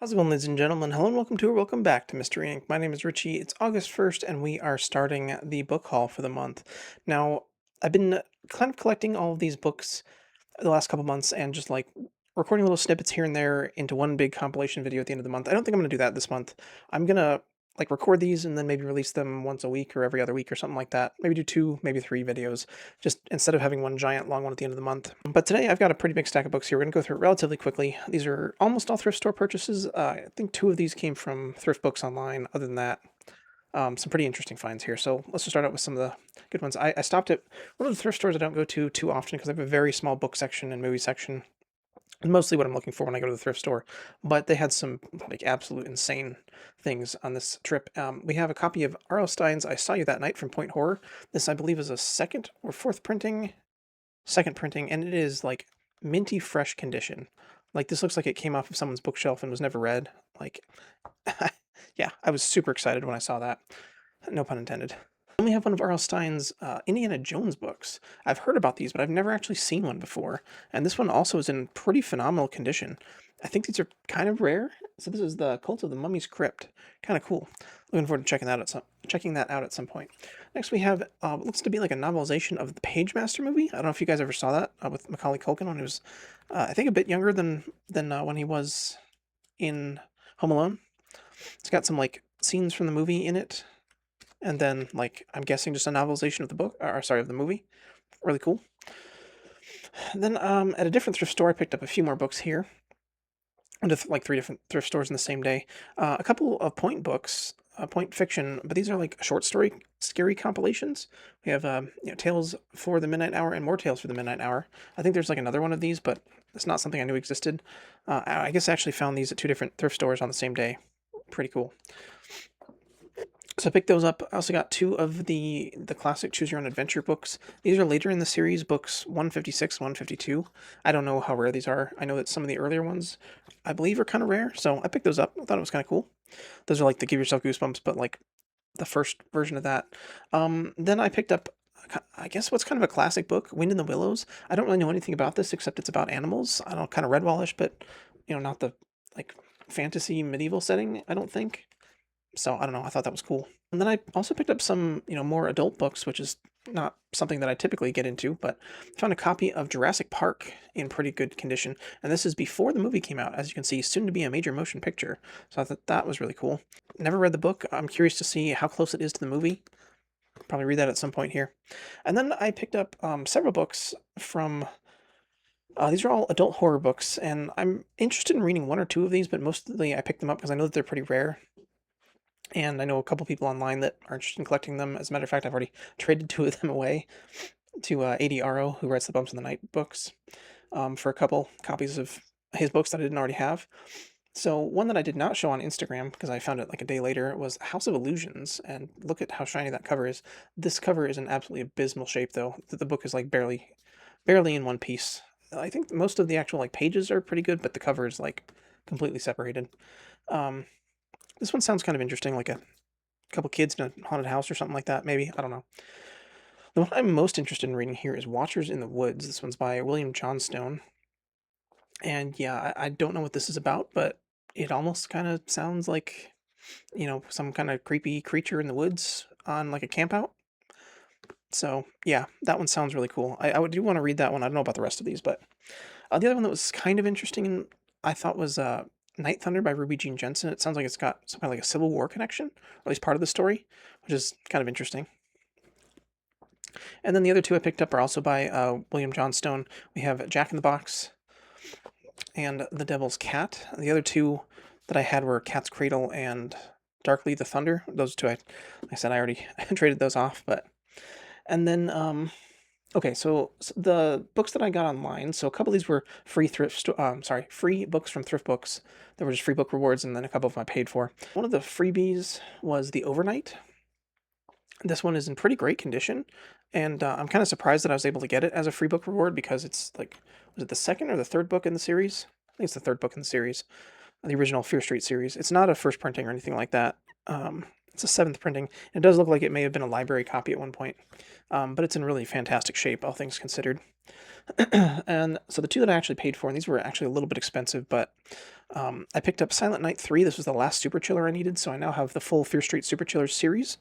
How's it going, ladies and gentlemen? Hello and welcome to or welcome back to Mystery Inc. My name is Richie. It's August 1st, and we are starting the book haul for the month. Now, I've been kind of collecting all of these books the last couple months and just like recording little snippets here and there into one big compilation video at the end of the month. I don't think I'm going to do that this month. I'm going to like record these and then maybe release them once a week or every other week or something like that. Maybe do two, maybe three videos, just instead of having one giant long one at the end of the month. But today I've got a pretty big stack of books here. We're going to go through it relatively quickly. These are almost all thrift store purchases. I think two of these came from Thrift Books Online. Other than that, some pretty interesting finds here. So let's just start out with some of the good ones. I stopped at one of the thrift stores I don't go to too often because I have a very small book section and movie section. And mostly what I'm looking for when I go to the thrift store. But they had some like absolute insane things on this trip. We have a copy of R.L. Stein's "I Saw You That Night" from Point Horror. This, I believe, is a second printing, and it is like minty fresh condition. Like this looks like it came off of someone's bookshelf and was never read. Like, yeah, I was super excited when I saw that. No pun intended. I only have one of R.L. Stein's Indiana Jones books. I've heard about these, but I've never actually seen one before. And this one also is in pretty phenomenal condition. I think these are kind of rare. So this is the Cult of the Mummy's Crypt. Kind of cool. Looking forward to checking that out at some point. Next, we have what looks to be like a novelization of the Pagemaster movie. I don't know if you guys ever saw that with Macaulay Culkin when he was, I think, a bit younger than when he was in Home Alone. It's got some like scenes from the movie in it, and then like I'm guessing just a novelization of the book, or sorry, of the movie. Really cool. Then at a different thrift store, I picked up a few more books here. Went to like three different thrift stores in the same day. A couple of Point books, Point fiction, but these are like short story scary compilations. We have Tales for the Midnight Hour and More Tales for the Midnight Hour. I think there's like another one of these, but it's not something I knew existed. I guess I actually found these at two different thrift stores on the same day. Pretty cool. So I picked those up. I also got two of the classic Choose Your Own Adventure books. These are later in the series, books 156, 152. I don't know how rare these are. I know that some of the earlier ones, I believe, are kind of rare. So I picked those up. I thought it was kind of cool. Those are like the Give Yourself Goosebumps, but like the first version of that. Then I picked up, I guess, what's kind of a classic book, Wind in the Willows. I don't really know anything about this except it's about animals. I don't know, kind of Redwallish, but not the like fantasy medieval setting. I don't think. So I don't know. I thought that was cool. And then I also picked up some, more adult books, which is not something that I typically get into, but found a copy of Jurassic Park in pretty good condition. And this is before the movie came out, as you can see, soon to be a major motion picture. So I thought that was really cool. Never read the book. I'm curious to see how close it is to the movie. Probably read that at some point here. And then I picked up several books from. These are all adult horror books, and I'm interested in reading one or two of these, but mostly I picked them up because I know that they're pretty rare. And I know a couple people online that are interested in collecting them. As a matter of fact, I've already traded two of them away to AD who writes the Bumps in the Night books, for a couple copies of his books that I didn't already have. So one that I did not show on Instagram because I found it like a day later was House of Illusions, and look at how shiny that cover is. This cover is in absolutely abysmal shape, though. The book is like barely in one piece. I think most of the actual like pages are pretty good, but the cover is like completely separated. Um, this one sounds kind of interesting, like a couple kids in a haunted house or something like that, maybe. I don't know. The one I'm most interested in reading here is Watchers in the Woods. This one's by William Johnstone. And yeah, I don't know what this is about, but it almost kind of sounds like, some kind of creepy creature in the woods on like a campout. So yeah, that one sounds really cool. I do want to read that one. I don't know about the rest of these, but the other one that was kind of interesting and I thought was Night Thunder by Ruby Jean Jensen. It sounds like it's got some kind of like a Civil War connection, or at least part of the story, which is kind of interesting. And then the other two I picked up are also by William Johnstone. We have Jack in the Box and The Devil's Cat. The other two that I had were Cat's Cradle and Darkly the Thunder. Those two, like I said, I already traded those off. But and then okay, so the books that I got online. So a couple of these were free books from Thrift Books. There were just free book rewards, and then a couple of them I paid for. One of the freebies was The Overnight. This one is in pretty great condition, and I'm kind of surprised that I was able to get it as a free book reward because it's like, was it the second or the third book in the series? I think it's the third book in the series, the original Fear Street series. It's not a first printing or anything like that. It's a seventh printing. It does look like it may have been a library copy at one point, but it's in really fantastic shape, all things considered. And so the two that I actually paid for, and these were actually a little bit expensive, but I picked up Silent Night 3. This was the last Super Chiller I needed, so I now have the full Fear Street Super Chillers series.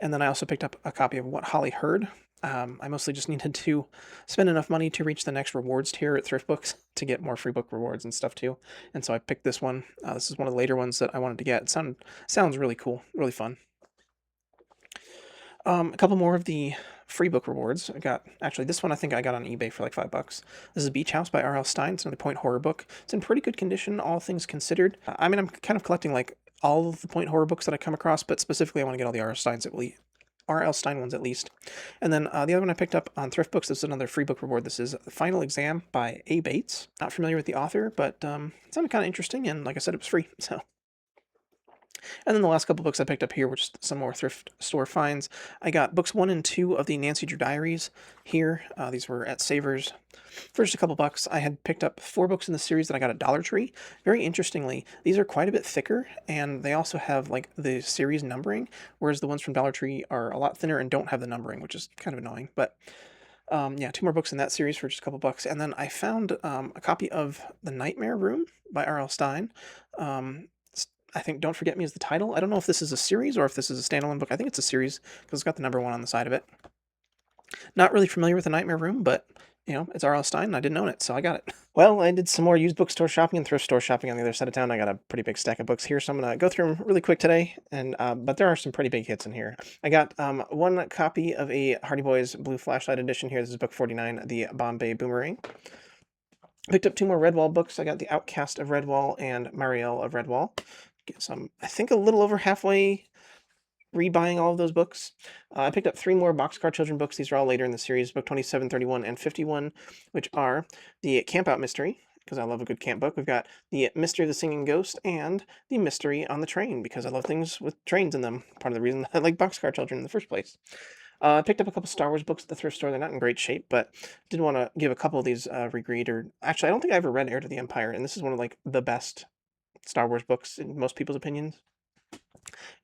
And then I also picked up a copy of What Holly Heard. I mostly just needed to spend enough money to reach the next rewards tier at Thrift Books to get more free book rewards and stuff too. And so I picked this one. This is one of the later ones that I wanted to get. It sounds really cool, really fun. A couple more of the free book rewards. I got, actually, this one I think I got on eBay for like $5. This is Beach House by R.L. Stine. It's another point horror book. It's in pretty good condition, all things considered. I mean, I'm kind of collecting like all of the point horror books that I come across, but specifically I want to get all the R.L. Stine ones at least. And then the other one I picked up on Thrift Books, this is another free book reward. This is The Final Exam by A. Bates. Not familiar with the author, but it sounded kind of interesting, and like I said, it was free, so. And then the last couple books I picked up here were just some more thrift store finds. I got books 1 and 2 of the Nancy Drew Diaries here. These were at Savers for just a couple bucks. I had picked up 4 books in the series that I got at Dollar Tree. Very interestingly, these are quite a bit thicker, and they also have like the series numbering, whereas the ones from Dollar Tree are a lot thinner and don't have the numbering, which is kind of annoying. But yeah, 2 more books in that series for just a couple bucks. And then I found a copy of The Nightmare Room by R.L. Stine. I think Don't Forget Me is the title. I don't know if this is a series or if this is a standalone book. I think it's a series because it's got the number 1 on the side of it. Not really familiar with The Nightmare Room, but it's R.L. Stine and I didn't own it, so I got it. Well, I did some more used bookstore shopping and thrift store shopping on the other side of town. I got a pretty big stack of books here, so I'm going to go through them really quick today. And but there are some pretty big hits in here. I got 1 copy of a Hardy Boys Blue Flashlight edition here. This is book 49, The Bombay Boomerang. Picked up 2 more Redwall books. I got The Outcast of Redwall and Marielle of Redwall. So I'm, I think, a little over halfway rebuying all of those books. I picked up 3 more Boxcar Children books. These are all later in the series, book 27, 31, and 51, which are the Camp Out Mystery, because I love a good camp book. We've got the Mystery of the Singing Ghost and the Mystery on the Train, because I love things with trains in them. Part of the reason I like Boxcar Children in the first place. I picked up a couple Star Wars books at the thrift store. They're not in great shape, but did want to give a couple of these reread. Or actually, I don't think I ever read Heir to the Empire, and this is one of like the best Star Wars books in most people's opinions.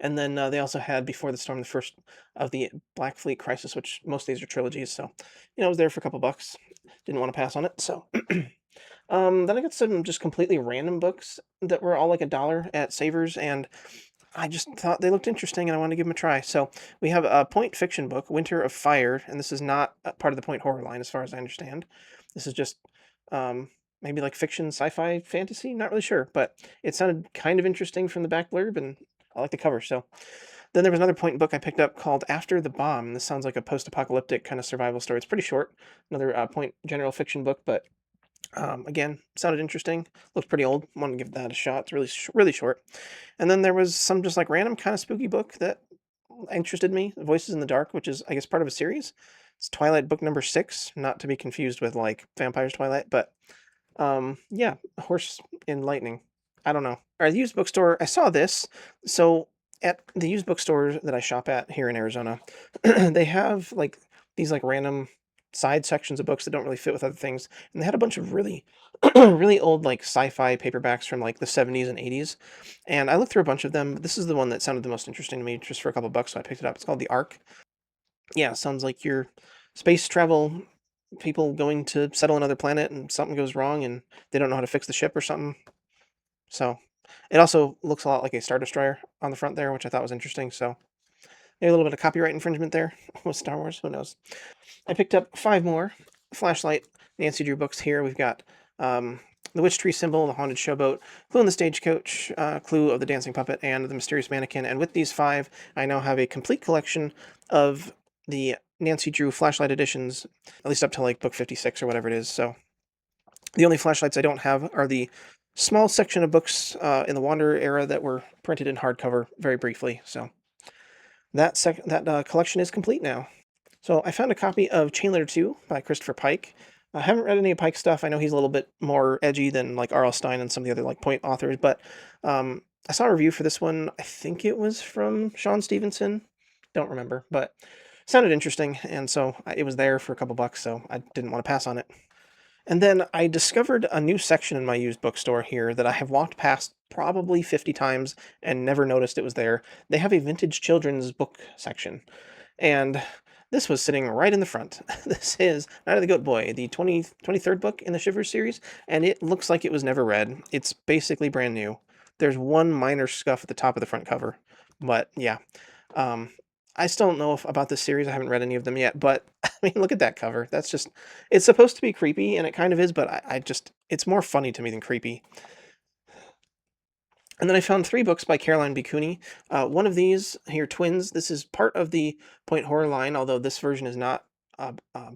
And then they also had Before the Storm, the first of the Black Fleet Crisis, which most of these are trilogies. So, I was there for a couple bucks. Didn't want to pass on it. So, then I got some just completely random books that were all like $1 at Savers, and I just thought they looked interesting, and I wanted to give them a try. So we have a point fiction book, Winter of Fire, and this is not a part of the point horror line, as far as I understand. This is just maybe like fiction, sci-fi, fantasy. Not really sure, but it sounded kind of interesting from the back blurb, and I like the cover. So then there was another point book I picked up called After the Bomb. This sounds like a post-apocalyptic kind of survival story. It's pretty short. Another point general fiction book, but again, sounded interesting. Looked pretty old. Want to give that a shot. It's really, really short. And then there was some just like random kind of spooky book that interested me. Voices in the Dark, which is, I guess, part of a series. It's Twilight book number 6, not to be confused with like Vampires Twilight, but yeah, Horse in Lightning. I don't know. At the used bookstore, I saw this. So at the used bookstore that I shop at here in Arizona, they have like these like random side sections of books that don't really fit with other things. And they had a bunch of really, really old like sci-fi paperbacks from like the 70s and 80s. And I looked through a bunch of them. But this is the one that sounded the most interesting to me, just for a couple bucks, so I picked it up. It's called The Ark. Yeah, sounds like your space travel people going to settle another planet and something goes wrong and they don't know how to fix the ship or something. So it also looks a lot like a Star Destroyer on the front there, which I thought was interesting. So maybe a little bit of copyright infringement there with Star Wars. Who knows? I picked up 5 more Flashlight Nancy Drew books here. We've got The Witch Tree Symbol, The Haunted Showboat, Clue in the Stagecoach, Clue of the Dancing Puppet, and The Mysterious Mannequin. And with these 5, I now have a complete collection of the Nancy Drew Flashlight editions, at least up to like book 56 or whatever it is. So the only flashlights I don't have are the small section of books in the Wanderer era that were printed in hardcover very briefly. So that collection is complete now. So I found a copy of Chainletter 2 by Christopher Pike. I haven't read any of Pike's stuff. I know he's a little bit more edgy than like R.L. Stine and some of the other like point authors, but I saw a review for this one. I think it was from Sean Stevenson. Don't remember, but it sounded interesting, and so it was there for a couple bucks, so I didn't want to pass on it. And then I discovered a new section in my used bookstore here that I have walked past probably 50 times and never noticed it was there. They have a vintage children's book section, and this was sitting right in the front. This is Night of the Goat Boy, the 23rd book in the Shivers series, and it looks like it was never read. It's basically brand new. There's one minor scuff at the top of the front cover, but yeah. Um, I still don't know about this series. I haven't read any of them yet, but I mean, look at that cover. That's just, it's supposed to be creepy, and it kind of is, but I just, it's more funny to me than creepy. And then I found three books by Caroline B. Cooney. One of these here, Twins. This is part of the Point horror line, although this version is not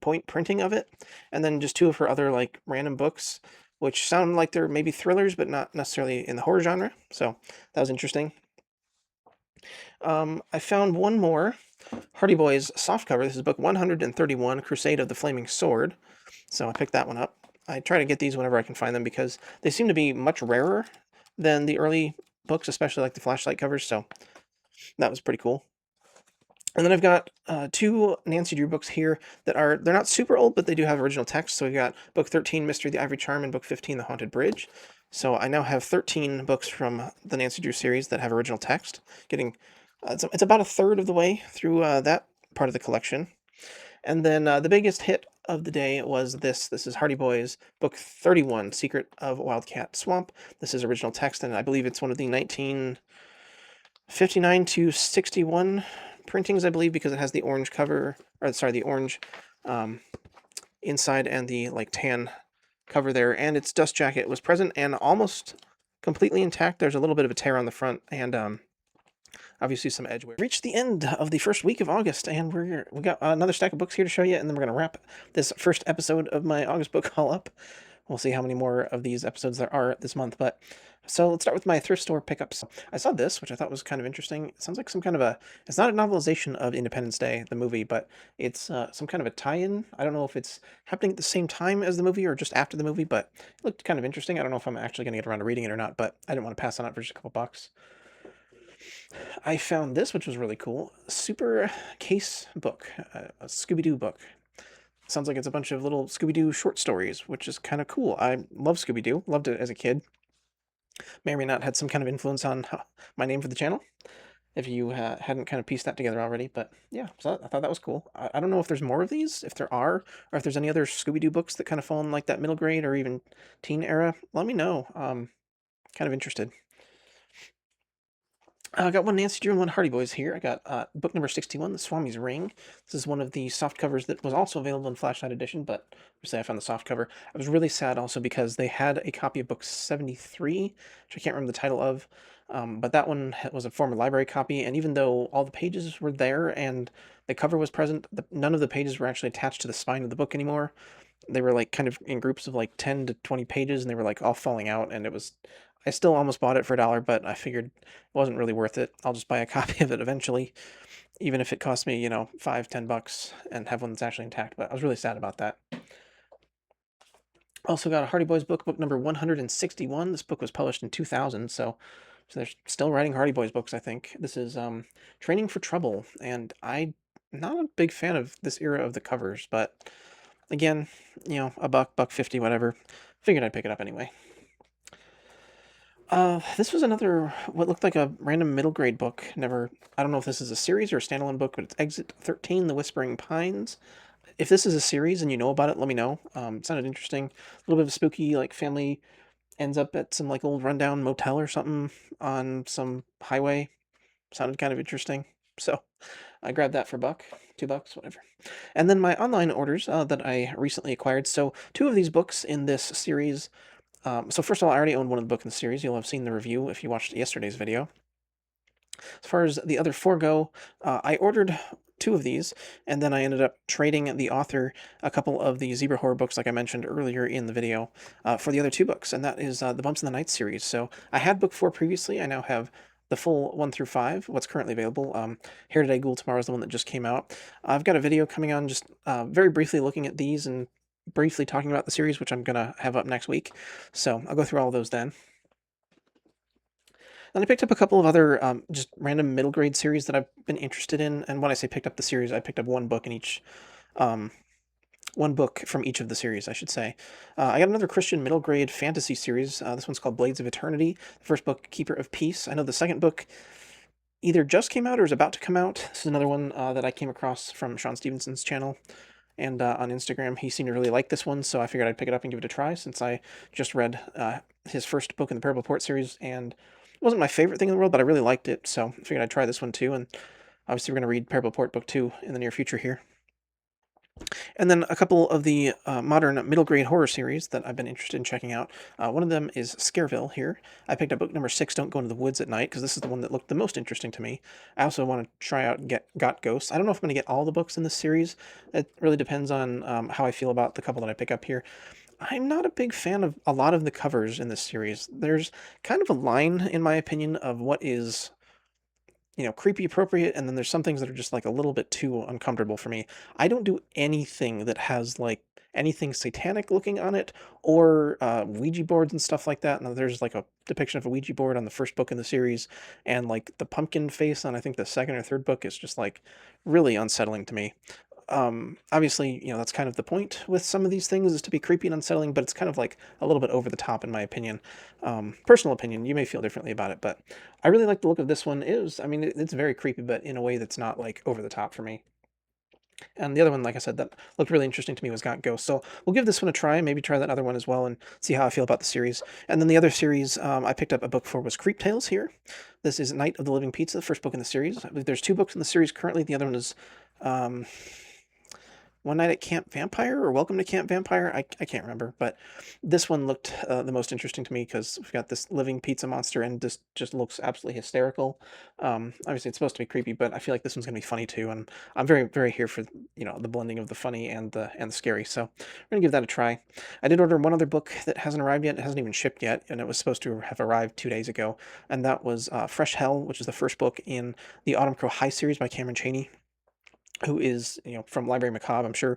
Point printing of it. And then just two of her other like random books, which sound like they're maybe thrillers, but not necessarily in the horror genre. So that was interesting. I found one more, Hardy Boys softcover. This is book 131, Crusade of the Flaming Sword. So I picked that one up. I try to get these whenever I can find them because they seem to be much rarer than the early books, especially like the flashlight covers. So that was pretty cool. And then I've got two Nancy Drew books here that they're not super old, but they do have original text. So we got book 13, Mystery of the Ivory Charm, and book 15, The Haunted Bridge. So I now have 13 books from the Nancy Drew series that have original text. Getting it's about a third of the way through that part of the collection. And then the biggest hit of the day was this. This is Hardy Boys, book 31, Secret of Wildcat Swamp. This is original text, and I believe it's one of the 1959 to 61 printings, I believe, because it has the orange cover, or sorry, the orange inside and the like tan cover there, and its dust jacket was present and almost completely intact. There's a little bit of a tear on the front, and obviously some edge wear. Reached the end of the first week of August, and we got another stack of books here to show you, and then we're gonna wrap this first episode of my August book haul up. We'll see how many more of these episodes there are this month, but so let's start with my thrift store pickups. I saw this, which I thought was kind of interesting. It sounds like some kind of it's not a novelization of Independence Day, the movie, but it's some kind of a tie-in. I don't know if it's happening at the same time as the movie or just after the movie, but it looked kind of interesting. I don't know if I'm actually going to get around to reading it or not, but I didn't want to pass on it for just a couple bucks. I found this, which was really cool. Super Case book, a Scooby-Doo book. Sounds like it's a bunch of little Scooby-Doo short stories, which is kind of cool. I love Scooby-Doo. Loved it as a kid. May or may not had some kind of influence on my name for the channel, if you hadn't kind of pieced that together already. But yeah, so I thought that was cool. I don't know if there's more of these, if there are, or if there's any other Scooby-Doo books that kind of fall in like that middle grade or even teen era. Let me know. Kind of interested. I got one Nancy Drew and one Hardy Boys here. I got book number 61, The Swami's Ring. This is one of the soft covers that was also available in Flashlight Edition, but obviously I found the soft cover. I was really sad also because they had a copy of book 73, which I can't remember the title of, but that one was a former library copy, and even though all the pages were there and the cover was present, none of the pages were actually attached to the spine of the book anymore. They were like kind of in groups of like 10 to 20 pages, and they were like all falling out, and I still almost bought it for $1, but I figured it wasn't really worth it. I'll just buy a copy of it eventually, even if it costs me, $5, $10 and have one that's actually intact. But I was really sad about that. Also got a Hardy Boys book number 161. This book was published in 2000, so they're still writing Hardy Boys books, I think. This is Training for Trouble, and I'm not a big fan of this era of the covers, but again, a buck 50, whatever. Figured I'd pick it up anyway. This was another, what looked like a random middle grade book. I don't know if this is a series or a standalone book, but it's Exit 13, The Whispering Pines. If this is a series and you know about it, let me know. It sounded interesting. A little bit of a spooky, like family ends up at some like old rundown motel or something on some highway. Sounded kind of interesting. So I grabbed that for $1, $2, whatever. And then my online orders that I recently acquired. So two of these books in this series. So first of all, I already own one of the books in the series. You'll have seen the review if you watched yesterday's video. As far as the other four go, I ordered two of these, and then I ended up trading the author a couple of the Zebra Horror books, like I mentioned earlier in the video, for the other two books, and that is the Bumps in the Night series. So I had book 4 previously. I now have the full 1 through 5, what's currently available. Here Today, Ghoul Tomorrow is the one that just came out. I've got a video coming on just very briefly looking at these and briefly talking about the series, which I'm going to have up next week. So I'll go through all of those then. Then I picked up a couple of other just random middle grade series that I've been interested in. And when I say picked up the series, I picked up one book in each one book from each of the series, I should say. I got another Christian middle grade fantasy series. This one's called Blades of Eternity. The first book, Keeper of Peace. I know the second book either just came out or is about to come out. This is another one that I came across from Sean Stevenson's channel and on Instagram. He seemed to really like this one, so I figured I'd pick it up and give it a try since I just read his first book in the Parable Port series, and it wasn't my favorite thing in the world, but I really liked it, so I figured I'd try this one too, and obviously we're going to read Parable Port Book 2 in the near future here. And then a couple of the modern middle grade horror series that I've been interested in checking out. One of them is Scareville here. I picked up book number 6, Don't Go into the Woods at Night, because this is the one that looked the most interesting to me. I also want to try out Got Ghosts. I don't know if I'm going to get all the books in this series. It really depends on how I feel about the couple that I pick up here. I'm not a big fan of a lot of the covers in this series. There's kind of a line, in my opinion, of what is creepy appropriate, and then there's some things that are just like a little bit too uncomfortable for me. I don't do anything that has like anything satanic looking on it or Ouija boards and stuff like that. And there's like a depiction of a Ouija board on the first book in the series, and like the pumpkin face on I think the second or third book is just like really unsettling to me. Obviously, that's kind of the point with some of these things is to be creepy and unsettling, but it's kind of like a little bit over the top in my opinion. Personal opinion, you may feel differently about it, but I really like the look of this one. I mean, it's very creepy, but in a way that's not like over the top for me. And the other one, like I said, that looked really interesting to me was Got Ghost. So we'll give this one a try, maybe try that other one as well and see how I feel about the series. And then the other series I picked up a book for was Creep Tales here. This is Night of the Living Pizza, the first book in the series. I believe there's 2 books in the series currently. The other one is um, One Night at Camp Vampire or Welcome to Camp Vampire. I can't remember, but this one looked the most interesting to me because we've got this living pizza monster and this just looks absolutely hysterical. Obviously, it's supposed to be creepy, but I feel like this one's gonna be funny too, and I'm very very here for the blending of the funny and the scary. So we're gonna give that a try. I did order one other book that hasn't arrived yet. It hasn't even shipped yet, and it was supposed to have arrived 2 days ago, and that was Fresh Hell, which is the first book in the Autumn Crow High series by Cameron Chaney, who is from Library Macabre. I'm sure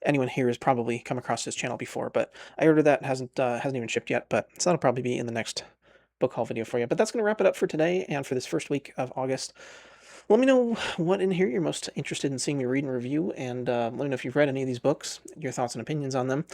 anyone here has probably come across his channel before, but I ordered that. Hasn't even shipped yet, but so that'll probably be in the next book haul video for you. But that's going to wrap it up for today and for this first week of August. Let me know what in here you're most interested in seeing me read and review, and let me know if you've read any of these books, your thoughts and opinions on them.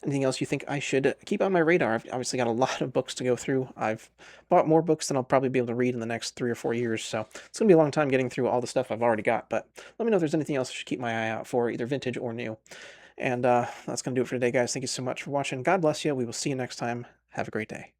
Anything else you think I should keep on my radar? I've obviously got a lot of books to go through. I've bought more books than I'll probably be able to read in the next 3 or 4 years, so it's going to be a long time getting through all the stuff I've already got, but let me know if there's anything else I should keep my eye out for, either vintage or new. And that's going to do it for today, guys. Thank you so much for watching. God bless you. We will see you next time. Have a great day.